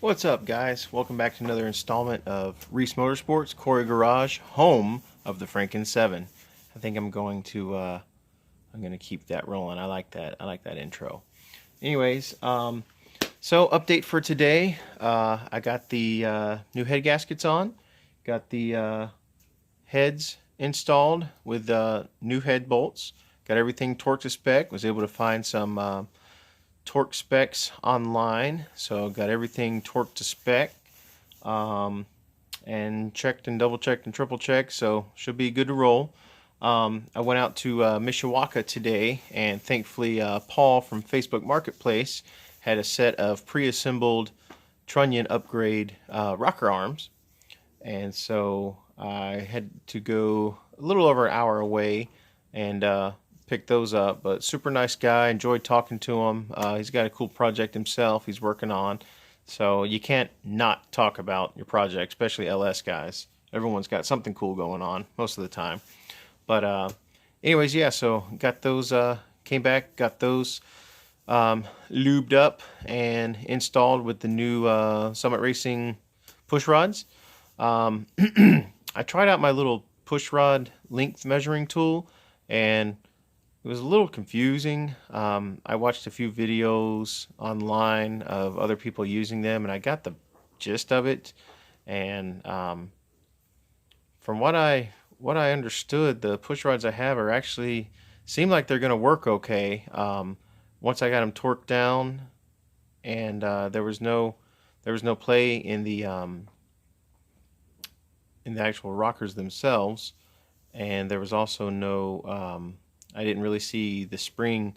What's up, guys? Welcome back to another installment of Reese Motorsports Corey Garage, home of the Franken-7. I think I'm going to keep that rolling. I like that. I like that intro. Anyways, so update for today. I got the new head gaskets on. Got the heads installed with new head bolts. Got everything torqued to spec. Was able to find some torque specs online, so got everything torqued to spec, and checked and double checked and triple checked, so should be good to roll. I went out to Mishawaka today, and thankfully Paul from Facebook Marketplace had a set of pre-assembled trunion upgrade rocker arms, and so I had to go a little over an hour away and pick those up. But super nice guy, enjoyed talking to him. He's got a cool project himself he's working on, so you can't not talk about your project, especially LS guys. Everyone's got something cool going on most of the time. But anyways, yeah, so got those, came back, got those lubed up and installed with the new Summit Racing push rods. I tried out my little push rod length measuring tool, and it was a little confusing. I watched a few videos online of other people using them, and I got the gist of it. And from what I understood, the push rods I have are actually seem like they're going to work okay. Once I got them torqued down, and there was no play in the actual rockers themselves, and there was also no I didn't really see the spring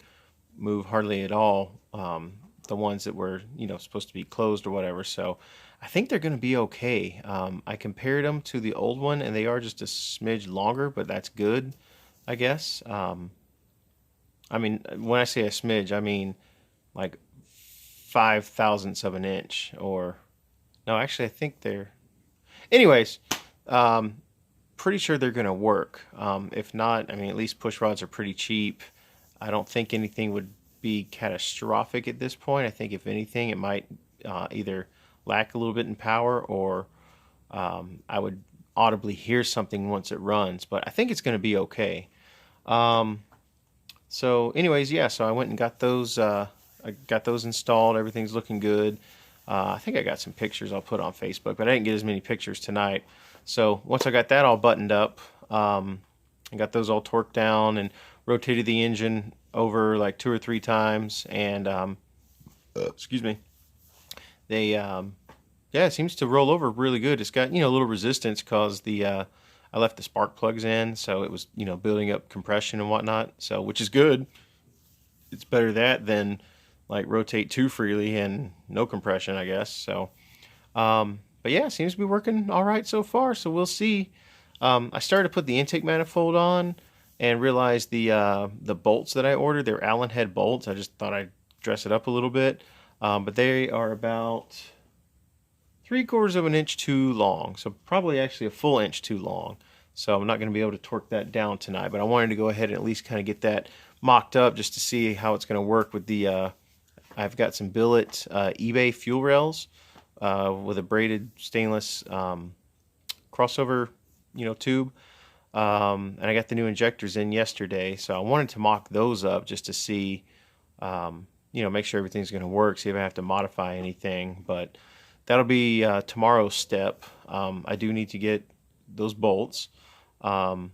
move hardly at all, the ones that were, supposed to be closed or whatever. So I think they're going to be okay. I compared them to the old one, and they are just a smidge longer, but that's good, I guess. I mean, when I say a smidge, I mean like 5/1000ths of an inch, or no, actually, I think they're. Anyways, pretty sure they're going to work. If not, I mean, at least push rods are pretty cheap. I don't think anything would be catastrophic at this point. I think if anything, it might either lack a little bit in power, or I would audibly hear something once it runs. But I think it's going to be okay. So anyways, yeah, so I went and got those. I got those installed. Everything's looking good. I think I got some pictures I'll put on Facebook, but I didn't get as many pictures tonight. So once I got that all buttoned up, I got those all torqued down and rotated the engine over like 2 or 3 times, and excuse me, they yeah, it seems to roll over really good. It's got, a little resistance because the I left the spark plugs in, so it was, building up compression and whatnot, so which is good. It's better that than like rotate too freely and no compression, I guess. So but yeah, it seems to be working all right so far, so we'll see. I started to put the intake manifold on and realized the bolts that I ordered, they're Allen head bolts. I just thought I'd dress it up a little bit, but they are about 3/4 of an inch too long, so probably actually a full inch too long. So I'm not going to be able to torque that down tonight, but I wanted to go ahead and at least kind of get that mocked up just to see how it's going to work with the I've got some billet eBay fuel rails with a braided stainless crossover, tube, and I got the new injectors in yesterday, so I wanted to mock those up just to see, make sure everything's going to work, see if I have to modify anything. But that'll be tomorrow's step. I do need to get those bolts. I'm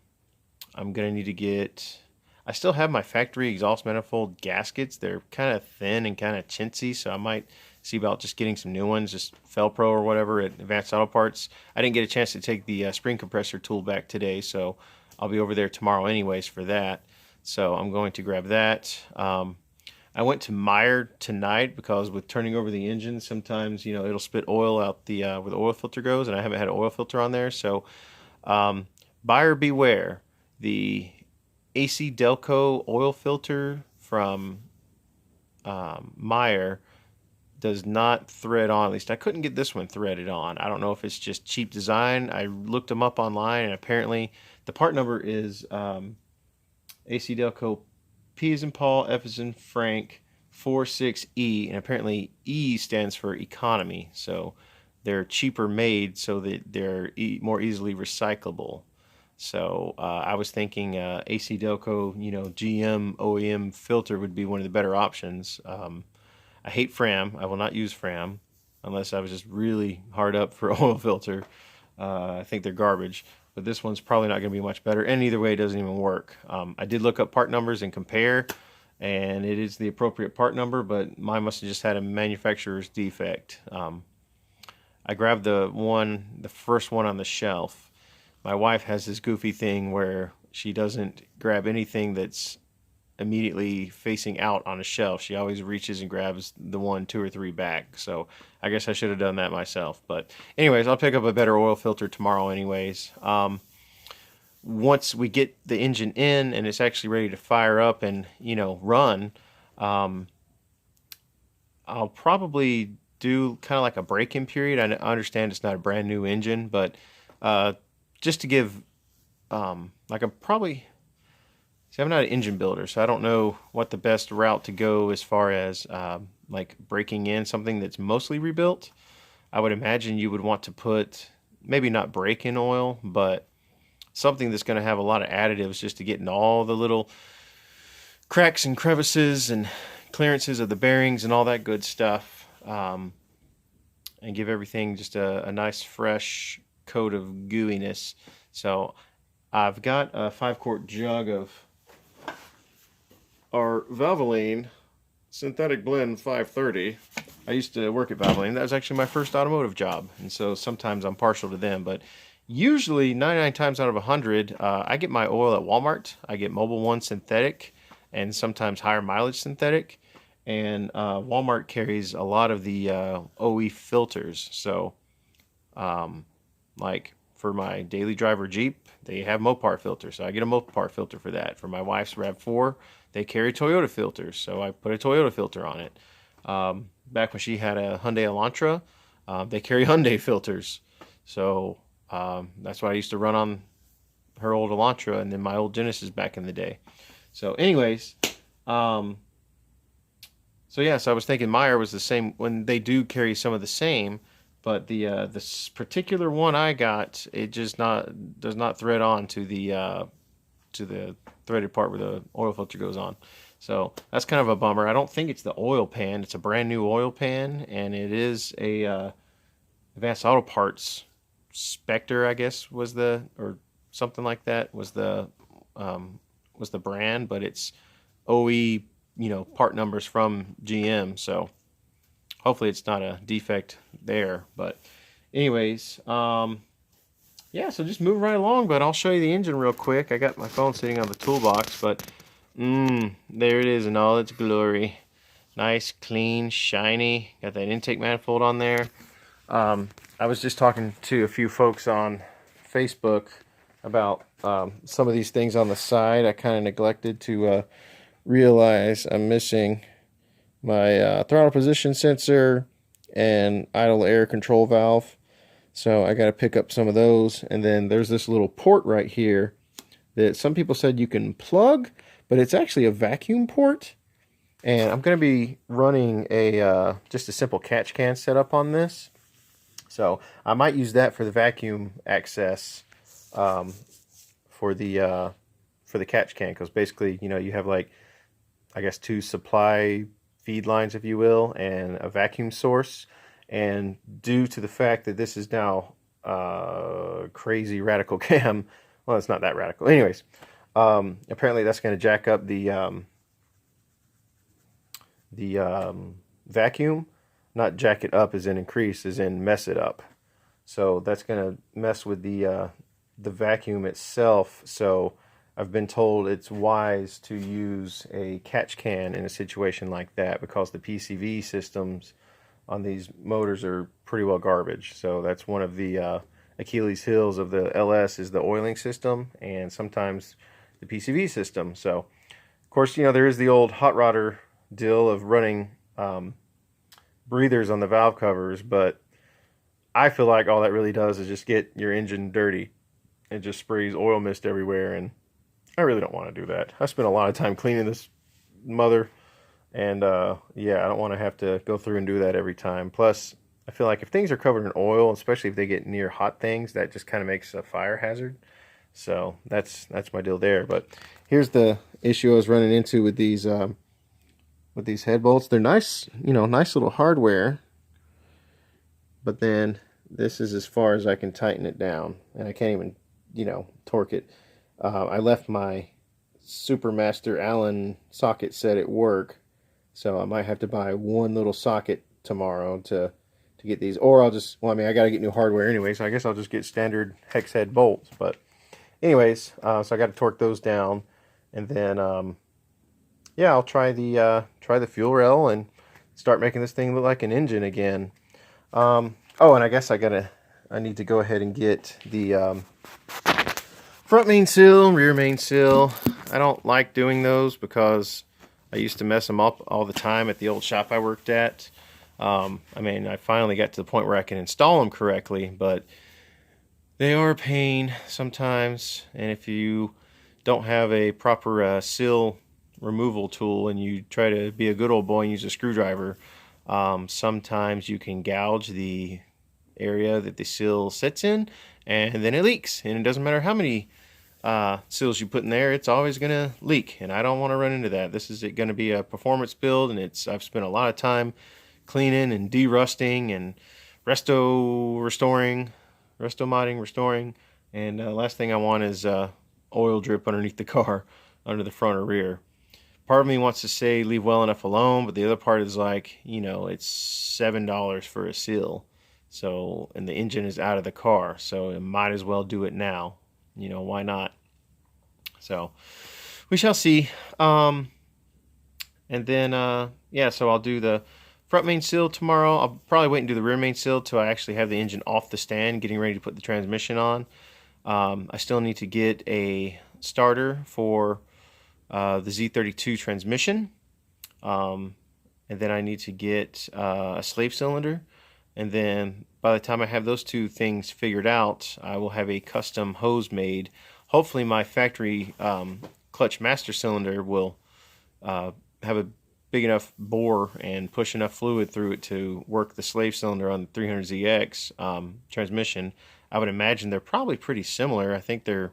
gonna need to get. I still have my factory exhaust manifold gaskets. They're kind of thin and kind of chintzy, so I might see about just getting some new ones, just Felpro or whatever at Advanced Auto Parts. I didn't get a chance to take the spring compressor tool back today, so I'll be over there tomorrow anyways for that. So I'm going to grab that. I went to Meyer tonight because with turning over the engine, sometimes, it'll spit oil out the where the oil filter goes, and I haven't had an oil filter on there. So buyer beware. The AC Delco oil filter from Meyer does not thread on. At least I couldn't get this one threaded on. I don't know if it's just cheap design. I looked them up online, and apparently the part number is AC Delco P as in Paul, F as in Frank, 46E, and apparently E stands for economy. So they're cheaper made so that they're more easily recyclable. So I was thinking AC Delco, GM OEM filter would be one of the better options. I hate Fram. I will not use Fram unless I was just really hard up for oil filter. I think they're garbage. But this one's probably not going to be much better. And either way, it doesn't even work. I did look up part numbers and compare, and it is the appropriate part number, but mine must have just had a manufacturer's defect. I grabbed the first one on the shelf. My wife has this goofy thing where she doesn't grab anything that's immediately facing out on a shelf. She always reaches and grabs the one, two, or three back. So I guess I should have done that myself. But anyways, I'll pick up a better oil filter tomorrow anyways. Once we get the engine in and it's actually ready to fire up and, run, I'll probably do kind of like a break-in period. I understand it's not a brand new engine, but just to give, I'm not an engine builder, so I don't know what the best route to go as far as like breaking in something that's mostly rebuilt. I would imagine you would want to put, maybe not break-in oil, but something that's going to have a lot of additives just to get in all the little cracks and crevices and clearances of the bearings and all that good stuff, and give everything just a nice fresh coat of gooiness. So I've got a 5-quart jug of our Valvoline synthetic blend 530. I used to work at Valvoline. That was actually my first automotive job, and so sometimes I'm partial to them, but usually 99 times out of 100, I get my oil at Walmart. I get Mobil 1 synthetic and sometimes higher mileage synthetic, and Walmart carries a lot of the OE filters. So like for my daily driver Jeep, they have Mopar filters, so I get a Mopar filter for that. For my wife's RAV4, they carry Toyota filters, so I put a Toyota filter on it. Back when she had a Hyundai Elantra, they carry Hyundai filters, so that's what I used to run on her old Elantra and then my old Genesis back in the day. So anyways, so I was thinking Meyer was the same, when they do carry some of the same, but this particular one I got, it just does not thread on to the threaded part where the oil filter goes on. So that's kind of a bummer. I don't think it's the oil pan. It's a brand new oil pan, and it is a Advanced Auto Parts Spectre, I guess, or something like that was the brand, but it's OE, part numbers from GM. So hopefully it's not a defect there. But anyways, so just moving right along, but I'll show you the engine real quick. I got my phone sitting on the toolbox, but there it is in all its glory. Nice, clean, shiny. Got that intake manifold on there. I was just talking to a few folks on Facebook about some of these things on the side. I kind of neglected to realize I'm missing my throttle position sensor and idle air control valve. So I got to pick up some of those. And then there's this little port right here that some people said you can plug, but it's actually a vacuum port. And I'm going to be running just a simple catch can setup on this. So I might use that for the vacuum access for the catch can, because basically, you have like, I guess, 2 supply feed lines, if you will, and a vacuum source. And due to the fact that this is now crazy radical cam, well, it's not that radical. Anyways, apparently that's going to jack up the vacuum. Not jack it up as in increase, as in mess it up. So that's going to mess with the vacuum itself. So I've been told it's wise to use a catch can in a situation like that, because the PCV systems on these motors are pretty well garbage. So that's one of the Achilles heels of the LS, is the oiling system and sometimes the PCV system. So of course, there is the old hot rodder deal of running breathers on the valve covers, but I feel like all that really does is just get your engine dirty. It just sprays oil mist everywhere, and I really don't want to do that. I spent a lot of time cleaning this mother And yeah, I don't want to have to go through and do that every time. Plus, I feel like if things are covered in oil, especially if they get near hot things, that just kind of makes a fire hazard. So that's my deal there. But here's the issue I was running into with these head bolts. They're nice, you know, nice little hardware. But then this is as far as I can tighten it down, and I can't even, you know, torque it. I left my Supermaster Allen socket set at work, so I might have to buy one little socket tomorrow to get these, or I'll just, well, I mean, I got to get new hardware anyway, so I guess I'll just get standard hex head bolts. But anyways, so I got to torque those down, and then yeah, I'll try the fuel rail and start making this thing look like an engine again. Oh, and I guess I need to go ahead and get the front main seal, rear main seal. I don't like doing those because I used to mess them up all the time at the old shop I worked at. I mean, I finally got to the point where I can install them correctly, but they are a pain sometimes. And if you don't have a proper seal removal tool and you try to be a good old boy and use a screwdriver, sometimes you can gouge the area that the seal sits in, and then it leaks. And it doesn't matter how many seals you put in there, it's always going to leak, and I don't want to run into that. This is going to be a performance build, and I've spent a lot of time cleaning and de-rusting and restoring, and last thing I want is oil drip underneath the car, under the front or rear. Part of me wants to say leave well enough alone, but the other part is like, you know, it's $7 for a seal. So, and the engine is out of the car, so it might as well do it now. You know, why not? So, we shall see. And then, yeah, so I'll do the front main seal tomorrow. I'll probably wait and do the rear main seal till I actually have the engine off the stand, getting ready to put the transmission on. I still need to get a starter for the Z32 transmission, and then I need to get a slave cylinder, and then by the time I have those two things figured out, I will have a custom hose made. Hopefully my factory clutch master cylinder will have a big enough bore and push enough fluid through it to work the slave cylinder on the 300ZX transmission. I would imagine they're probably pretty similar. I think they're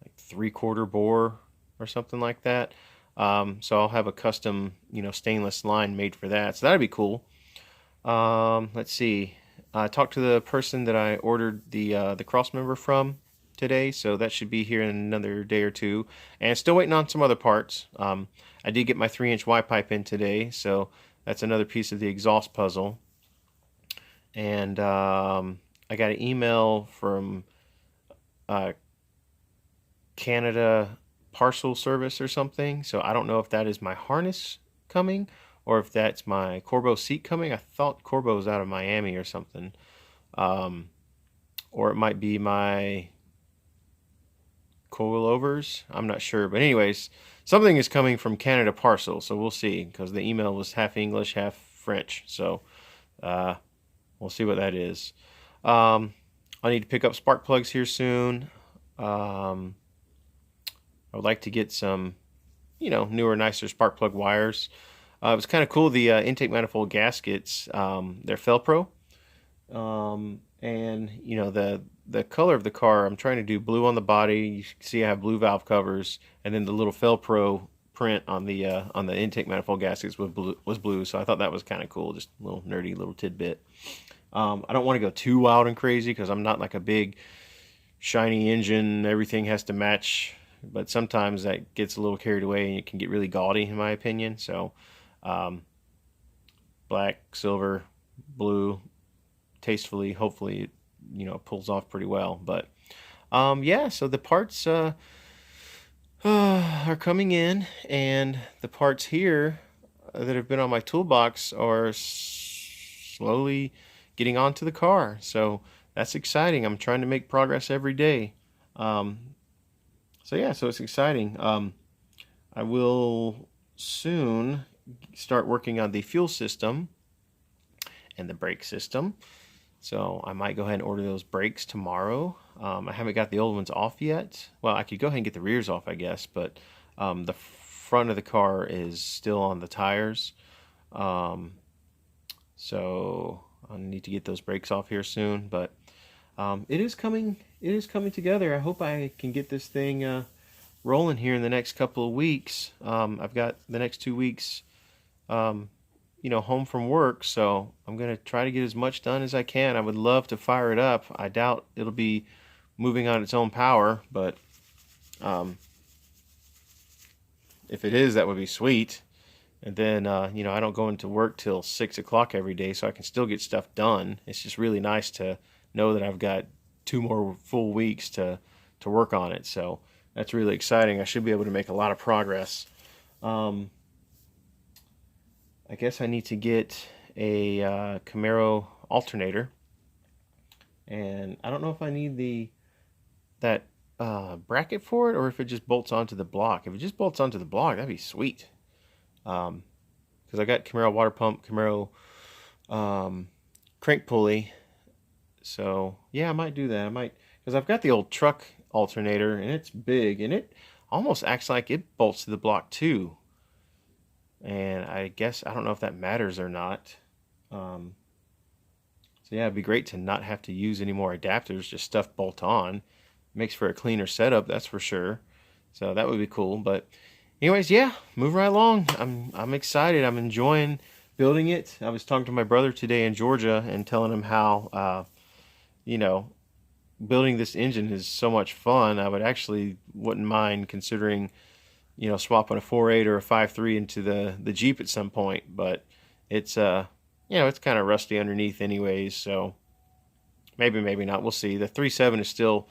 like 3/4 bore or something like that. So I'll have a custom, you know, stainless line made for that. So that'd be cool. Let's see. I talked to the person that I ordered the cross member from today, so that should be here in another day or two. And still waiting on some other parts. I did get my 3-inch Y pipe in today, so that's another piece of the exhaust puzzle. And I got an email from Canada parcel service or something, so I don't know if that is my harness coming or if that's my Corbeau seat coming. I thought Corbeau's out of Miami or something, or it might be my coilovers. I'm not sure, but anyways, something is coming from Canada parcel, so we'll see, because the email was half English, half French, so we'll see what that is. I need to pick up spark plugs here soon. I would like to get some, you know, newer, nicer spark plug wires. It was kind of cool, the intake manifold gaskets, they're Felpro. And, you know, the color of the car, I'm trying to do blue on the body. You can see I have blue valve covers, and then the little Felpro print on the intake manifold gaskets was blue, so I thought that was kind of cool, just a little nerdy little tidbit. I don't want to go too wild and crazy because I'm not like a big shiny engine, everything has to match, but sometimes that gets a little carried away and it can get really gaudy in my opinion. So black, silver, blue, tastefully, hopefully it, you know, pulls off pretty well. But yeah, so the parts are coming in, and the parts here that have been on my toolbox are slowly getting onto the car, so that's exciting. I'm trying to make progress every day. So yeah, so it's exciting. I will soon start working on the fuel system and the brake system, so I might go ahead and order those brakes tomorrow. I haven't got the old ones off yet. Well, I could go ahead and get the rears off, I guess, but the front of the car is still on the tires. So I need to get those brakes off here soon, but it is coming together. I hope I can get this thing rolling here in the next couple of weeks. I've got the next 2 weeks home from work, so I'm gonna try to get as much done as I can. I would love to fire it up. I doubt it'll be moving on its own power, but if it is, that would be sweet. And then I don't go into work till 6 o'clock every day, so I can still get stuff done. It's just really nice to know that I've got 2 more full weeks to work on it. So that's really exciting. I should be able to make a lot of progress. I guess I need to get a Camaro alternator, and I don't know if I need that bracket for it, or if it just bolts onto the block. If it just bolts onto the block, that'd be sweet. Because I got Camaro water pump, Camaro crank pulley, so yeah, I might do that. I might, because I've got the old truck alternator, and it's big, and it almost acts like it bolts to the block too. And I guess, I don't know if that matters or not. So yeah, it'd be great to not have to use any more adapters, just stuff bolt on. Makes for a cleaner setup, that's for sure. So that would be cool. But anyways, yeah, moving right along. I'm excited. I'm enjoying building it. I was talking to my brother today in Georgia and telling him how building this engine is so much fun. I wouldn't mind considering swapping a 4.8 or a 5.3 into the Jeep at some point, but it's it's kind of rusty underneath anyways, so maybe not. We'll see. The 3.7 is still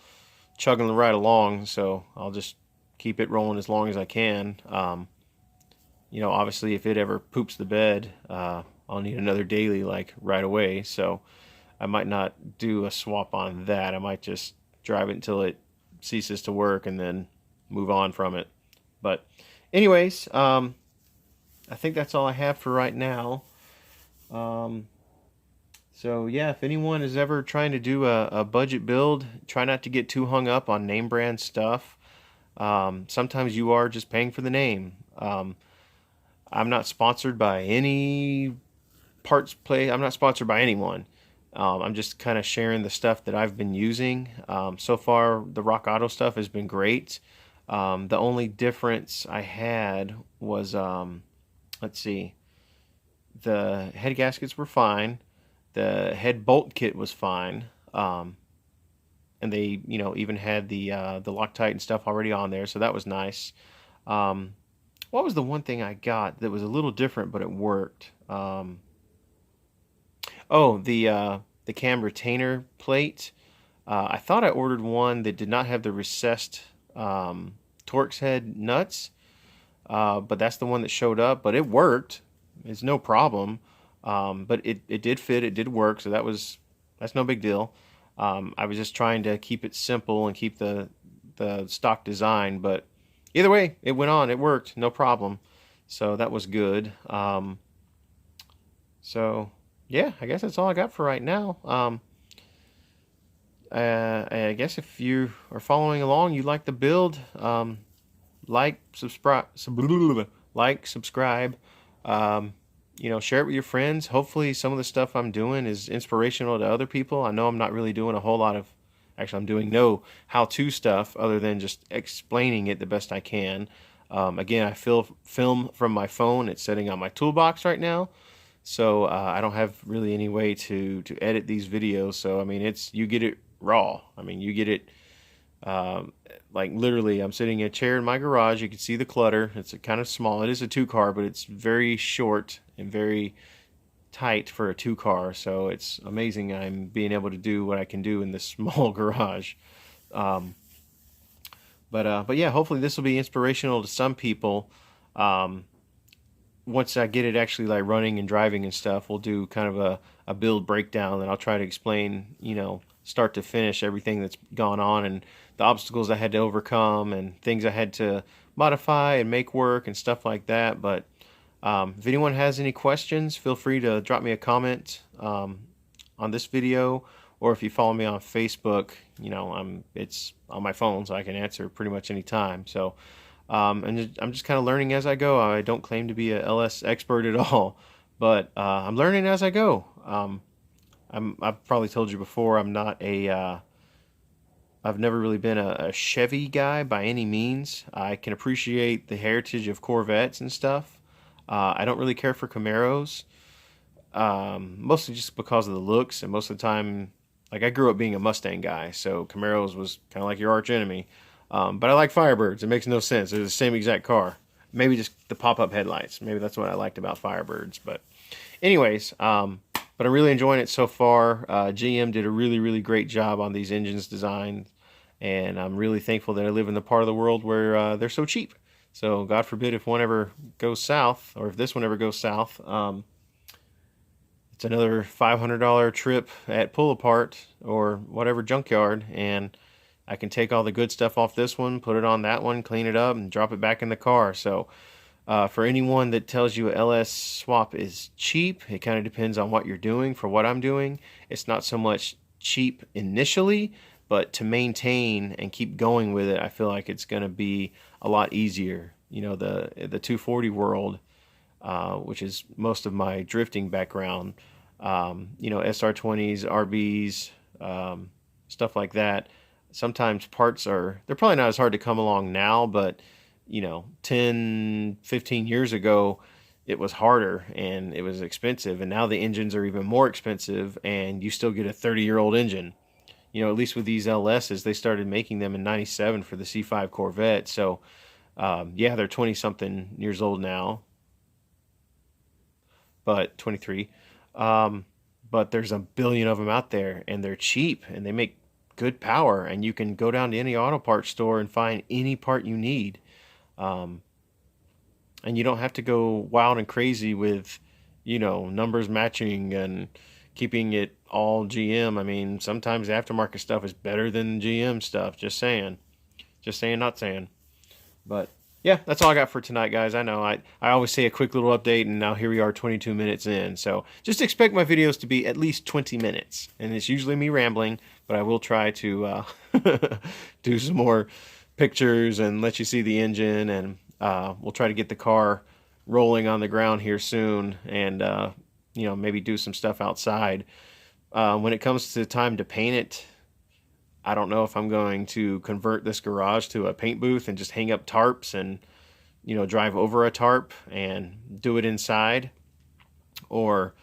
chugging right along, so I'll just keep it rolling as long as I can. Obviously if it ever poops the bed, I'll need another daily like right away, so I might not do a swap on that. I might just drive it until it ceases to work and then move on from it. But anyways, I think that's all I have for right now. So yeah, if anyone is ever trying to do a budget build, try not to get too hung up on name brand stuff. Sometimes you are just paying for the name. I'm not sponsored by any parts play. I'm not sponsored by anyone. I'm just kind of sharing the stuff that I've been using. So far, the Rock Auto stuff has been great. The only difference I had was, let's see, the head gaskets were fine, the head bolt kit was fine, and they, even had the Loctite and stuff already on there, so that was nice. What was the one thing I got that was a little different, but it worked? Oh, the cam retainer plate. I thought I ordered one that did not have the recessed Torx head nuts, but that's the one that showed up, but it worked. It's no problem. But it did fit, it did work, so that's no big deal. I was just trying to keep it simple and keep the stock design, but either way, it went on, it worked, no problem. So that was good. So yeah, I guess that's all I got for right now. I guess if you are following along, you like the build, like, subscribe, share it with your friends. Hopefully some of the stuff I'm doing is inspirational to other people. I know I'm not really doing a whole lot of, actually I'm doing no how-to stuff other than just explaining it the best I can. Again, I film from my phone. It's sitting on my toolbox right now. So I don't have really any way to edit these videos. So I mean, you get it raw. I mean, you get it like literally. I'm sitting in a chair in my garage. You can see the clutter. It's kind of small. It is a 2-car, but it's very short and very tight for a 2-car. So it's amazing I'm being able to do what I can do in this small garage. But yeah, hopefully this will be inspirational to some people. Once I get it actually like running and driving and stuff, we'll do kind of a build breakdown, and I'll try to explain, start to finish, everything that's gone on and the obstacles I had to overcome and things I had to modify and make work and stuff like that. But if anyone has any questions, feel free to drop me a comment on this video, or if you follow me on Facebook, it's on my phone, so I can answer pretty much any time. So I'm just kind of learning as I go. I don't claim to be a LS expert at all, but I'm learning as I go. I've probably told you before, I'm not a I've never really been a Chevy guy by any means. I can appreciate the heritage of Corvettes and stuff. I don't really care for Camaros, mostly just because of the looks, and most of the time, like I grew up being a Mustang guy, so Camaros was kind of like your arch enemy. But I like Firebirds. It makes no sense. They're the same exact car. Maybe just the pop-up headlights. Maybe that's what I liked about Firebirds. But anyways, but I'm really enjoying it so far. GM did a really, really great job on these engines design, and I'm really thankful that I live in the part of the world where they're so cheap. So God forbid if one ever goes south, or if this one ever goes south, it's another $500 trip at pull apart or whatever junkyard, and I can take all the good stuff off this one, put it on that one, clean it up, and drop it back in the car. So for anyone that tells you a LS swap is cheap, it kind of depends on what you're doing. For what I'm doing, it's not so much cheap initially, but to maintain and keep going with it, I feel like it's going to be a lot easier. You know, the 240 world, which is most of my drifting background, you know, SR20s, RBs, stuff like that. Sometimes parts they're probably not as hard to come along now, but you know, 10, 15 years ago, it was harder and it was expensive. And now the engines are even more expensive, and you still get a 30-year-old engine. You know, at least with these LSs, they started making them in '97 for the C5 Corvette. So, yeah, they're 20-something years old now, but 23. But there's a billion of them out there, and they're cheap, and they make good power, and you can go down to any auto parts store and find any part you need. And you don't have to go wild and crazy with, you know, numbers matching and keeping it all GM. I mean, sometimes the aftermarket stuff is better than GM stuff. Just saying. Just saying, not saying. But yeah, that's all I got for tonight, guys. I know I always say a quick little update, and now here we are 22 minutes in. So just expect my videos to be at least 20 minutes. And it's usually me rambling, but I will try to do some more pictures and let you see the engine, and we'll try to get the car rolling on the ground here soon, and you know, maybe do some stuff outside. When it comes to time to paint it, I don't know if I'm going to convert this garage to a paint booth and just hang up tarps and, you know, drive over a tarp and do it inside, or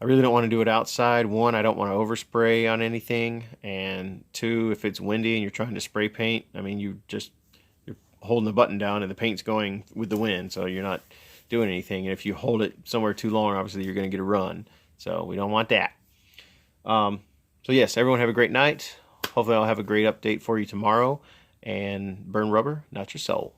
I really don't want to do it outside. One, I don't want to overspray on anything, and two, if it's windy and you're trying to spray paint, I mean, you're holding the button down and the paint's going with the wind, so you're not doing anything. And if you hold it somewhere too long, obviously you're going to get a run, so we don't want that. So yes, everyone have a great night. Hopefully I'll have a great update for you tomorrow, and burn rubber, not your soul.